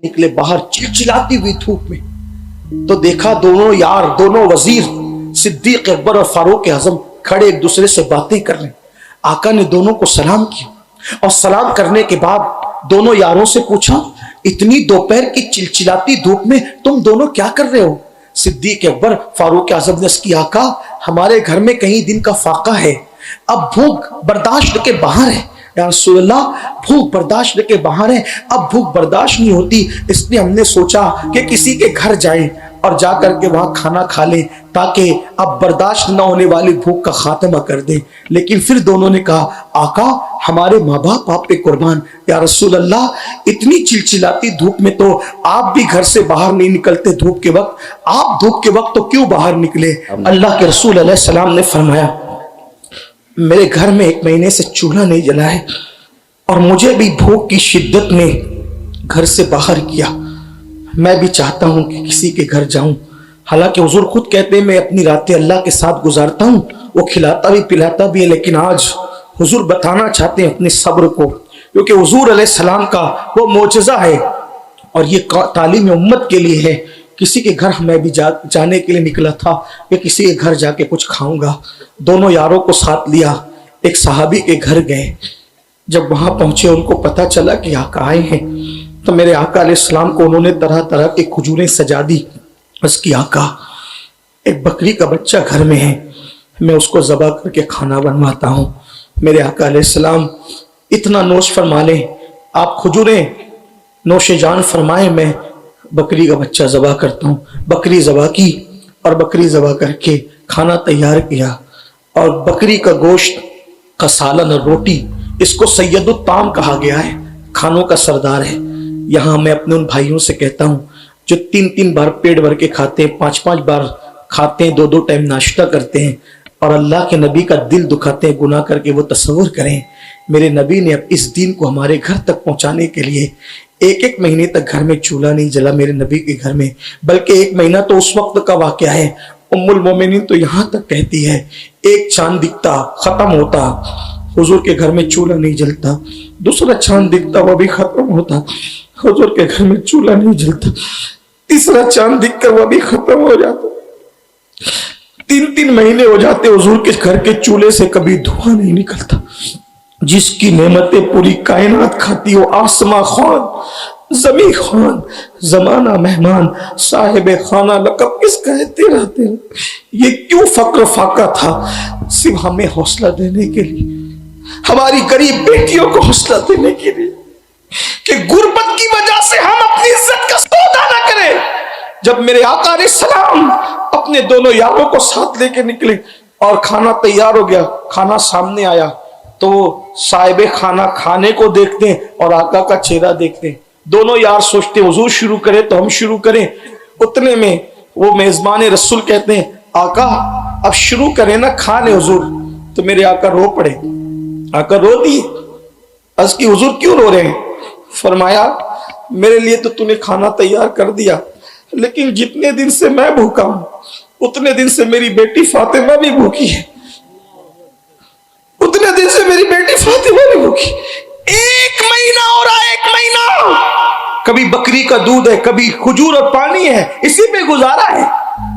निकले बाहर चिलचिलाती हुई धूप में, तो देखा दोनों यार, दोनों वजीर सिद्दीक अकबर और फारूक आजम खड़े एक दूसरे से बातें कर रहे। आका ने दोनों को सलाम किया और सलाम करने के बाद दोनों यारों से पूछा, इतनी दोपहर की चिलचिलाती धूप में तुम दोनों क्या कर रहे हो? सिद्दीक अकबर फारूक आजम ने इसकी, आका हमारे घर में कई दिन का फाका है, अब भूख बर्दाश्त के बाहर है। या रसूलल्लाह, भूख बर्दाश्त के बाहर है, अब भूख बर्दाश्त नहीं होती, इसलिए हमने सोचा कि किसी के घर जाएं और जाकर के वहां खाना खा लें ताकि अब बर्दाश्त ना होने वाली भूख का खात्मा कर दें। लेकिन फिर दोनों ने कहा, आका हमारे माँ बाप आप पे कुर्बान। या रसूल अल्लाह, इतनी चिलचिलाती धूप में तो आप भी घर से बाहर नहीं निकलते धूप के वक्त, आप धूप के वक्त तो क्यों बाहर निकले? अल्लाह के रसूल अलैहि सलाम ने फरमाया, मेरे घर में 1 महीने से चूल्हा नहीं जला है और मुझे भी भूख की शिद्दत ने घर से बाहर किया। मैं भी चाहता हूं कि किसी के घर जाऊं। हालांकि हुजूर खुद कहते हैं मैं अपनी रातें अल्लाह के साथ गुजारता हूं, वो खिलाता भी पिलाता भी है, लेकिन आज हुजूर बताना चाहते हैं अपने सब्र को, क्योंकि हुजूर अलैहिस्सलाम का वो मोजज़ा है और ये तालीम उम्मत के लिए है। किसी के घर मैं भी जाने के लिए निकला था कि किसी के घर जाके कुछ खाऊंगा। दोनों यारों को साथ लिया, एक सहाबी के घर गए। जब वहां पहुंचे उनको पता चला कि आका आए हैं, तो मेरे आका अलैहिस्सलाम को उन्होंने तरह तरह की खजूरें सजा दी। उसकी, आका एक बकरी का बच्चा घर में है, मैं उसको ज़बह करके खाना बनवाता हूँ। मेरे आका अलैहिस्सलाम, इतना नोश फरमा लें आप, खजूरें नोश जान फरमाए, मैं बकरी का बच्चा ज़बह करता हूँ। बकरी ज़बह की और बकरी ज़बह करके खाना तैयार किया और बकरी का गोश्त का सालन और रोटी, इसको सैयदुत ताम कहा गया है, खानों का सरदार है। यहाँ मैं अपने उन भाइयों से कहता हूँ जो 3-3 बार पेट भर के खाते हैं, 5-5 बार खाते हैं, 2-2 टाइम नाश्ता करते हैं और अल्लाह के नबी का दिल दुखाते हैं गुनाह करके, वो तसव्वुर करें मेरे नबी ने अब इस दीन को हमारे घर तक पहुंचाने के लिए 1-1 महीने तक घर में चूल्हा नहीं जला मेरे नबी के घर में, बल्कि 1 महीना तो उस वक्त का वाकया है। उम्मुल मोमिनीन तो यहाँ तक कहती है, एक चांद दिखता खत्म होता, हुजूर के घर में चूल्हा नहीं जलता, दूसरा चांद दिखता वो भी खत्म होता, हुजूर के घर में चूल्हा नहीं जलता, तीसरा चांद दिखकर वो भी खत्म हो जाता, 3-3 महीने हो जाते हुजूर के घर के चूल्हे से कभी धुआं नहीं निकलता। जिसकी नेमतें पूरी कायनात खाती हो, आसमां खान, जमी खान, जमाना मेहमान, साहिब खाना लक़ब किसका है तेरा तेरा। ये क्यों फक्र फाका था? सिर्फ हमें हौसला देने के लिए, हमारी गरीब बेटियों को हौसला देने के लिए कि गुर्बत की वजह से हम अपनी इज्जत का सौदा ना करें। जब मेरे आका अलैहिस्सलाम अपने दोनों यारों को साथ लेके निकले और खाना तैयार हो गया, खाना सामने आया, तो साहिब खाना खाने को देखते हैं और आका का चेहरा देखते हैं। दोनों यार सोचते हुजूर शुरू करें तो हम शुरू करें। उतने में वो मेजबान रसूल कहते हैं, आका अब शुरू करें ना, खा ले हुजूर। तो मेरे आका रो पड़े, आका रो दिए। अर्ज़ की, हुजूर क्यों रो रहे हैं? फरमाया, मेरे लिए तो तूने खाना तैयार कर दिया, लेकिन जितने दिन से मैं भूखा हूं उतने दिन से मेरी बेटी फातिमा भी भूखी है, उतने दिन से मेरी बेटी फातिमा भी भूखी। 1 महीना हो रहा है, 1 महीना, कभी बकरी का दूध है, कभी खजूर और पानी है, इसी पे गुजारा है।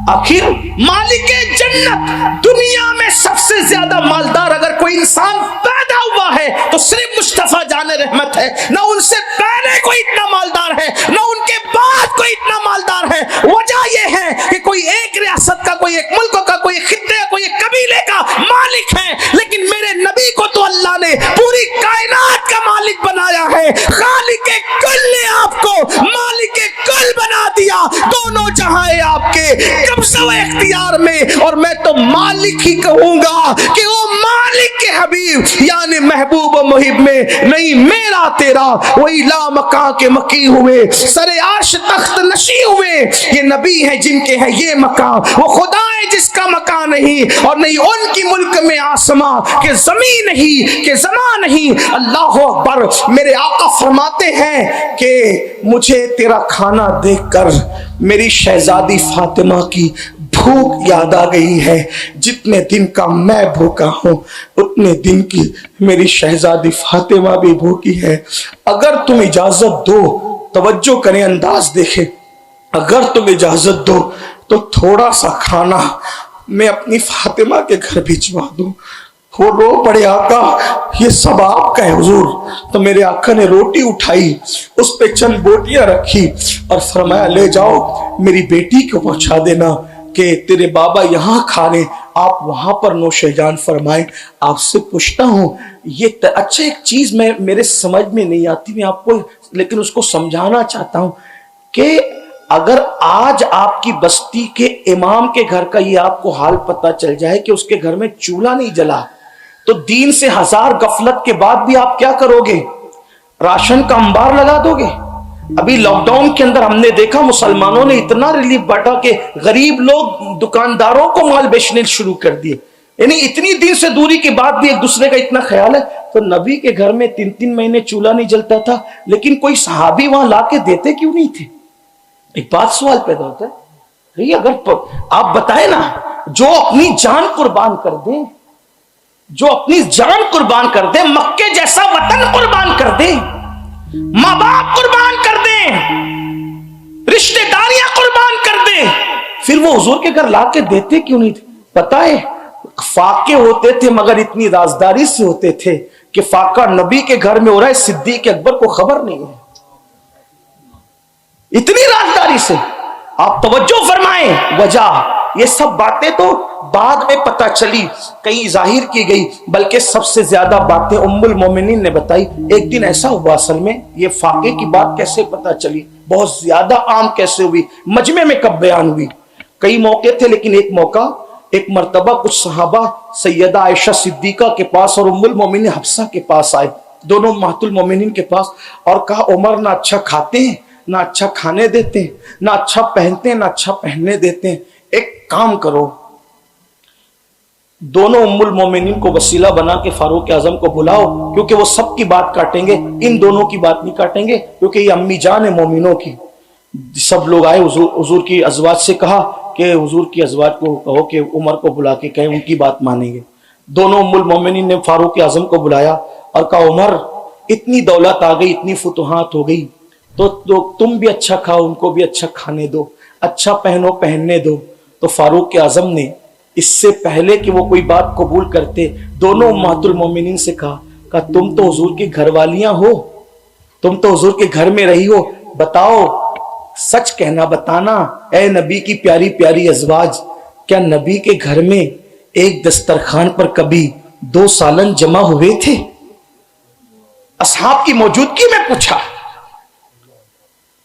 आखिर मालिके जन्नत, दुनिया में सबसे ज्यादा मालदार अगर कोई इंसान पैदा हुआ है तो सिर्फ मुस्तफा जाने रहमत है। ना उनसे पहले कोई इतना मालदार है, ना उनके बाद कोई इतना मालदार है। वजह यह है कि कोई एक रियासत का, कोई एक मुल्क का, कोई एक खित्ते का, कोई एक कबीले का मालिक है, लेकिन मेरे नबी को तो अल्लाह ने पूरी कायनात का मालिक बनाया है। खालिके कुल ने आपको मालिके कुल बना दिया, दोनों जहां आपके कब्ज़ा व इख्तियार में, और मैं तो मालिक ही कहूंगा कि वो मालिक के हबीब यानी महबूब व मुहिब में नहीं मेरा तेरा, वही ला मकां के मकी हुए, सरे आर्श तख्त नशी हुए, ये नबी है जिनके है ये मकां, वो खुदा है जिसका मकान नहीं, और नहीं उनकी मुल्क में आसमां के जमीन नहीं, के जमा नहीं। अल्लाह अकबर। मेरे आका फरमाते हैं कि मुझे तेरा खाना देखकर मेरी शहजादी फातिमा की भूख याद आ गई है। जितने दिन का मैं भूखा हूं उतने दिन की मेरी शहजादी फातिमा भी भूखी है। अगर तुम इजाजत दो तवज्जो करें, अंदाज देखें। अगर तुम इजाजत दो तो थोड़ा सा खाना मैं अपनी फातिमा के घर भिजवा दूं। वो रो पड़े, आका ये सब आपका है हुजूर। तो मेरे आका ने रोटी उठाई, उस पे चंद बोटियां रखी और फरमाया ले जाओ मेरी बेटी को पहुंचा देना कि तेरे बाबा यहाँ खा रहे, आप वहां पर नौशेजान फरमाएं। आपसे पूछता हूं ये अच्छा एक चीज मैं मेरे समझ में नहीं आती, मैं आपको लेकिन उसको समझाना चाहता हूं कि अगर आज आपकी बस्ती के इमाम के घर का ये आपको हाल पता चल जाए कि उसके घर में चूल्हा नहीं जला, तो दीन से हजार गफलत के बाद भी आप क्या करोगे? राशन का अंबार लगा दोगे। अभी लॉकडाउन के अंदर हमने देखा मुसलमानों ने इतना रिलीफ बांटा कि गरीब लोग दुकानदारों को माल बेचने शुरू कर दिए। यानी इतनी दिन से दूरी के बाद भी एक दूसरे का इतना ख्याल है। तो नबी के घर में 3-3 महीने चूल्हा नहीं जलता था, लेकिन कोई सहाबी वहां लाके देते क्यों नहीं थे? एक बात सवाल पैदा होता है, अगर आप बताए ना, जो अपनी जान कुर्बान कर दे, जो अपनी जान कुर्बान कर दे, मक्के जैसा वतन कुर्बान कर दे, मां बाप कुर्बान कर दे, रिश्तेदारियां कुर्बान कर दे, फिर वो हुजूर के घर लाके देते क्यों नहीं थे? पता है फाके होते थे मगर इतनी राजदारी से होते थे कि फाका नबी के घर में हो रहा है, सिद्दीक अकबर को खबर नहीं है। इतनी राजदारी से आप तवज्जो फरमाएं। वजह ये सब बातें तो बाद में पता चली, कहीं जाहिर की गई, बल्कि सबसे ज्यादा बातें उम्मुल मोमिनीन ने बताई। एक दिन ऐसा हुआ, असल में ये फाके की बात कैसे पता चली, बहुत ज्यादा आम कैसे हुई, मजमे में कब बयान हुई, कई मौके थे, लेकिन एक मौका, एक मर्तबा कुछ सहाबा सैयदा आयशा सिद्दीका के पास और उम्मुल मोमिनीन हफ्सा के पास आए, दोनों महतुल मोमिनीन के पास, और कहा उमर ना अच्छा खाते हैं, ना अच्छा खाने देते हैं, ना अच्छा पहनते हैं, ना अच्छा पहनने देते हैं। एक काम करो, दोनों उम्मुल मोमिनीन को वसीला बना के फारूक आजम को बुलाओ, क्योंकि वो सबकी बात काटेंगे, इन दोनों की बात नहीं काटेंगे, क्योंकि ये अम्मी जान है मोमिनों की। सब लोग आए, हुजूर की अजवाज से कहा कि हुजूर की अजवाज को कहो कि उमर को बुला के कहें, उनकी बात मानेंगे। दोनों उम्मुल मोमिनीन ने फारूक आजम को बुलाया और कहा उमर इतनी दौलत आ गई, इतनी फुतुहात हो गई, तो तुम भी अच्छा खाओ, उनको भी अच्छा खाने दो, अच्छा पहनो पहनने दो। तो फारूक आजम ने इससे पहले कि वो कोई बात कबूल करते, दोनों उम्मतुल मोमिनीन से कहा तुम तो हुजूर की घरवालियां हो, तुम तो हुजूर के घर में रही हो, बताओ सच कहना, बताना ए नबी की प्यारी प्यारी अजवाज, क्या नबी के घर में एक दस्तरखान पर कभी 2 सालन जमा हुए थे? असहाब की मौजूदगी में पूछा,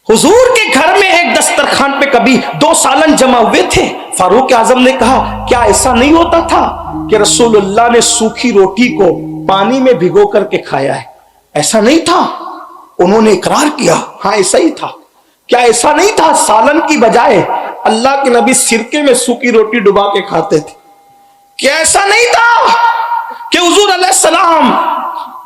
हुजूर के घर में एक दस्तरखान पे कभी 2 सालन जमा हुए थे? फारूक आजम ने कहा क्या ऐसा नहीं होता था कि रसूलुल्लाह ने सूखी रोटी को पानी में भिगो करके खाया है? ऐसा नहीं था? उन्होंने इकरार किया, हाँ ऐसा ही था। क्या ऐसा नहीं था सालन की बजाय अल्लाह के नबी सिरके में सूखी रोटी डुबा के खाते थे? क्या ऐसा नहीं था कि हुजूर अलैहिस्सलाम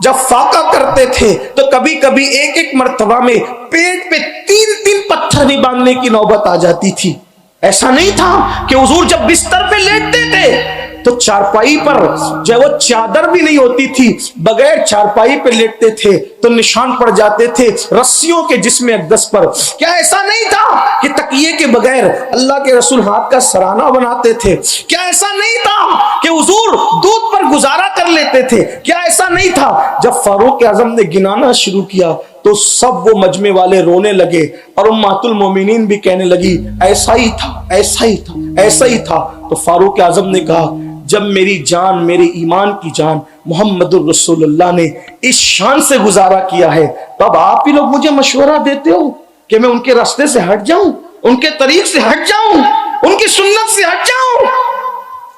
जब फाका करते थे तो कभी कभी एक एक मर्तबा में पेट पे 3-3 पत्थर भी बांधने की नौबत आ जाती थी? ऐसा नहीं था कि हुजूर जब बिस्तर पे लेटते थे तो चारपाई पर जो वो चादर भी नहीं होती थी, बगैर चारपाई पे लेटते थे तो निशान पड़ जाते थे रस्सियों के जिस्म अक़दस पर? क्या ऐसा नहीं था कि तकिए के बगैर अल्लाह के रसूल हाथ का सराना बनाते थे? क्या ऐसा नहीं था कि हुजूर दूध पर गुजारा कर लेते थे? क्या ऐसा नहीं था? जब फारूक आजम ने गिनाना शुरू किया तो सब वो मजमे वाले रोने लगे और उम्मतुल मोमिनीन भी कहने लगी ऐसा ही था, ऐसा ही था, ऐसा ही था। तो फारूक आजम ने कहा जब मेरी जान, मेरे ईमान की जान मोहम्मदुर रसूलुल्लाह ने इस शान से गुजारा किया है, तब आप ही लोग मुझे मशवरा देते हो कि मैं उनके रास्ते से हट जाऊं, उनके तरीक से हट जाऊं, उनकी सुन्नत से हट जाऊं?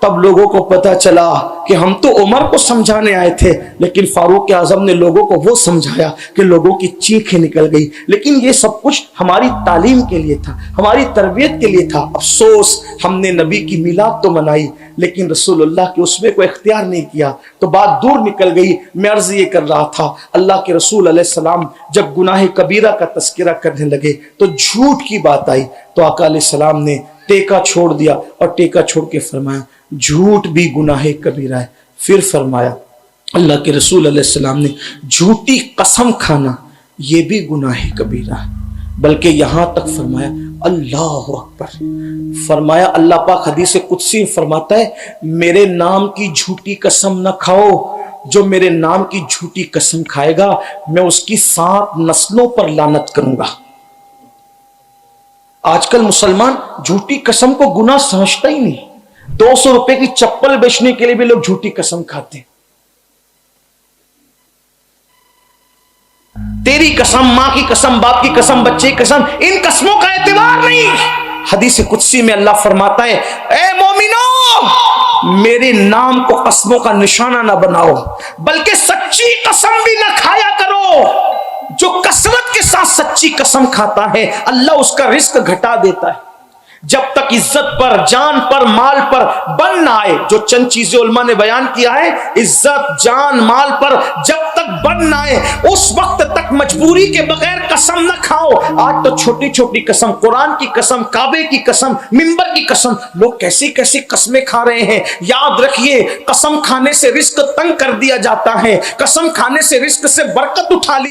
तब लोगों को पता चला कि हम तो उमर को समझाने आए थे, लेकिन फारूक आजम ने लोगों को वो समझाया कि लोगों की चीखें निकल गई। लेकिन ये सब कुछ हमारी तालीम के लिए था, हमारी तरबियत के लिए था। अफसोस हमने नबी की मिलाद तो मनाई लेकिन रसूलुल्लाह के उसमें को इख्तियार नहीं किया, तो बात दूर निकल गई। मैं अर्ज ये कर रहा था, अल्लाह के रसूल अलैहिस्सलाम जब गुनाह कबीरा का तस्करा करने लगे तो झूठ की बात आई, तो आका अलैहिस्सलाम ने टेका छोड़ दिया और टेका छोड़ के फरमाया झूठ भी गुनाह कबीरा है। फिर फरमाया अल्लाह के रसूल अलैहिस्सलाम ने झूठी कसम खाना ये भी गुनाह कबीरा है। बल्कि यहां तक फरमाया अल्लाह अकबर, फरमाया अल्लाह पाक हदीस कुदसी फरमाता है मेरे नाम की झूठी कसम न खाओ, जो मेरे नाम की झूठी कसम खाएगा मैं उसकी 7 नस्लों पर लानत करूंगा। आजकल मुसलमान झूठी कसम को गुनाह समझता ही नहीं। 200 रुपए की चप्पल बेचने के लिए भी लोग झूठी कसम खाते हैं। तेरी कसम, मां की कसम, बाप की कसम, बच्चे की कसम, इन कसमों का एतबार नहीं। हदीस कुदसी में अल्लाह फरमाता है ए मोमिनो, मेरे नाम को कसमों का निशाना ना बनाओ, बल्कि सच्ची कसम भी ना खाया करो। जो कसरत के साथ सच्ची कसम खाता है अल्लाह उसका रिस्क घटा देता है। जब तक इज्जत पर, जान पर, माल पर बन ना आए, जो चंद चीजें उलमा ने बयान किया है, इज्जत, जान, माल पर जब तक बन ना आए उस वक्त तक मजबूरी के बगैर कसम ना खाओ। आज तो छोटी छोटी कसम, कुरान की कसम, काबे की कसम, मिंबर की कसम, लोग कैसी कैसी कस्में खा रहे हैं। याद रखिए कसम खाने से रिस्क तंग कर दिया जाता है, कसम खाने से रिस्क से बरकत उठा ली